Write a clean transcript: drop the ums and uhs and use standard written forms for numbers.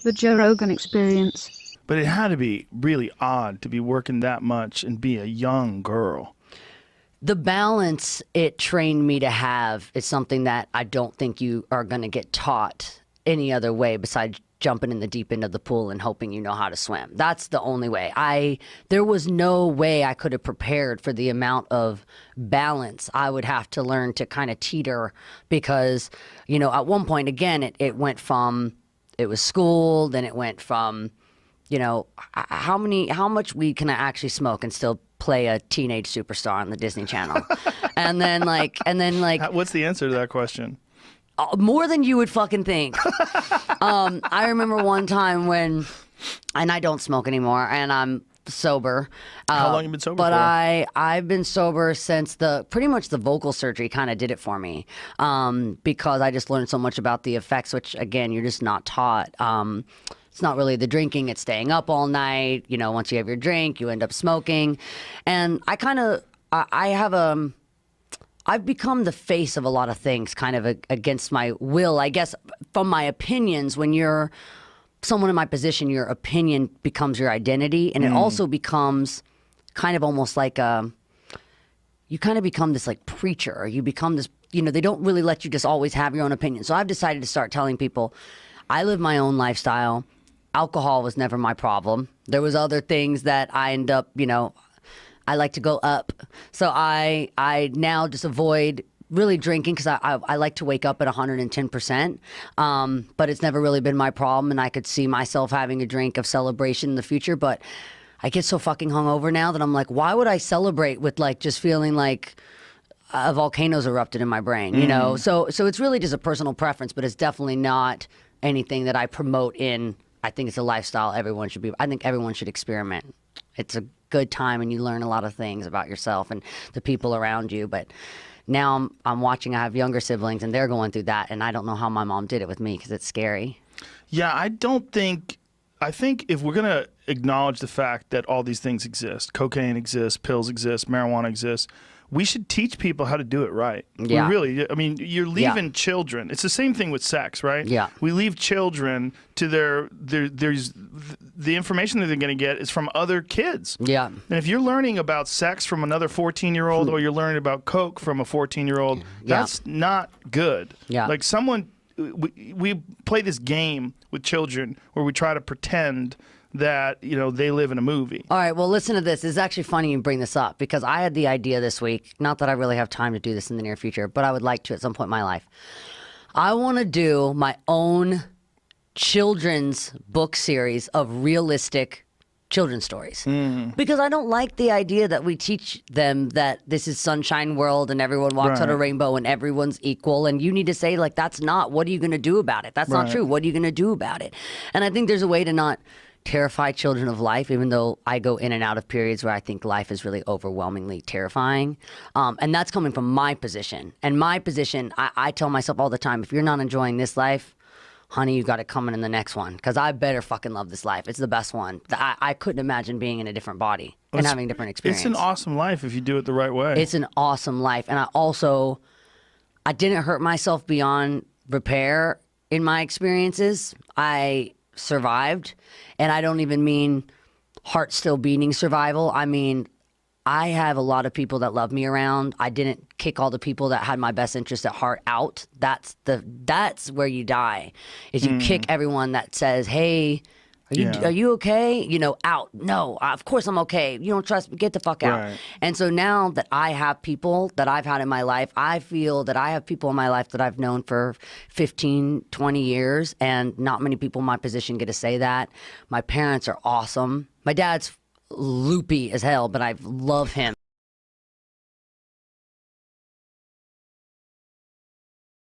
The Joe Rogan Experience. But it had to be really odd to be working that much and be a young girl. The balance it trained me to have is something that I don't think you are going to get taught any other way besides jumping in the deep end of the pool and hoping you know how to swim. That's the only way. There was no way I could have prepared for the amount of balance I would have to learn to kind of teeter because, you know, at one point, again, it went from, it was school, then it went from, you know, how much weed can I actually smoke and still play a teenage superstar on the Disney Channel? and then like What's the answer to that question? More than you would fucking think. I remember one time when, and I don't smoke anymore, and I'm sober. How long have you been sober but for? I've been sober since pretty much the vocal surgery kind of did it for me, because I just learned so much about the effects, which again you're just not taught. It's not really the drinking; it's staying up all night. You know, once you have your drink, you end up smoking, and I've become the face of a lot of things, kind of against my will, I guess, from my opinions. When you're someone in my position, your opinion becomes your identity, and it also becomes kind of almost like you kind of become this like preacher, or you become this, you know, they don't really let you just always have your own opinion. So I've decided to start telling people, I live my own lifestyle. Alcohol was never my problem. There was other things that I end up, you know, I like to go up. So I now just avoid really drinking because I like to wake up at 110%. But it's never really been my problem, and I could see myself having a drink of celebration in the future. But I get so fucking hungover now that I'm like, why would I celebrate with like just feeling like a volcano's erupted in my brain, you know? So it's really just a personal preference, but it's definitely not anything that I promote in. I think it's a lifestyle everyone should be. I think everyone should experiment. It's a good time and you learn a lot of things about yourself and the people around you. But now I'm watching, I have younger siblings and they're going through that, and I don't know how my mom did it with me because it's scary. Yeah, I think if we're going to acknowledge the fact that all these things exist, cocaine exists, pills exist, marijuana exists, we should teach people how to do it right. Yeah. I mean, you're leaving children. It's the same thing with sex, right? Yeah. We leave children to there's the information that they're going to get is from other kids. Yeah. And if you're learning about sex from another 14-year-old or you're learning about coke from a 14-year-old, that's not good. Yeah. Like we play this game with children where we try to pretend that, you know, they live in a movie. All right, well, listen to this. It's actually funny you bring this up because I had the idea this week, not that I really have time to do this in the near future, but I would like to at some point in my life. I want to do my own children's book series of realistic children's stories. Because I don't like the idea that we teach them that this is sunshine world and everyone walks on a rainbow and everyone's equal, and you need to say, like, that's not. What are you going to do about it? That's not true. What are you going to do about it? And I think there's a way to not terrify children of life, even though I go in and out of periods where I think life is really overwhelmingly terrifying. And that's coming from my position. And my position, I tell myself all the time, if you're not enjoying this life, honey, you got it coming in the next one, because I better fucking love this life. It's the best one. I couldn't imagine being in a different body and having a different experience. It's an awesome life if you do it the right way. It's an awesome life. And I didn't hurt myself beyond repair in my experiences. I survived, and I don't even mean heart still beating survival. I mean, I have a lot of people that love me around. I didn't kick all the people that had my best interest at heart out. That's where you die, is you kick everyone that says, hey, are you okay? You know, out. No, of course I'm okay. You don't trust me, get the fuck out. Right. And so now that I have people that I've had in my life, I feel that I have people in my life that I've known for 15, 20 years, and not many people in my position get to say that. My parents are awesome. My dad's loopy as hell, but I love him.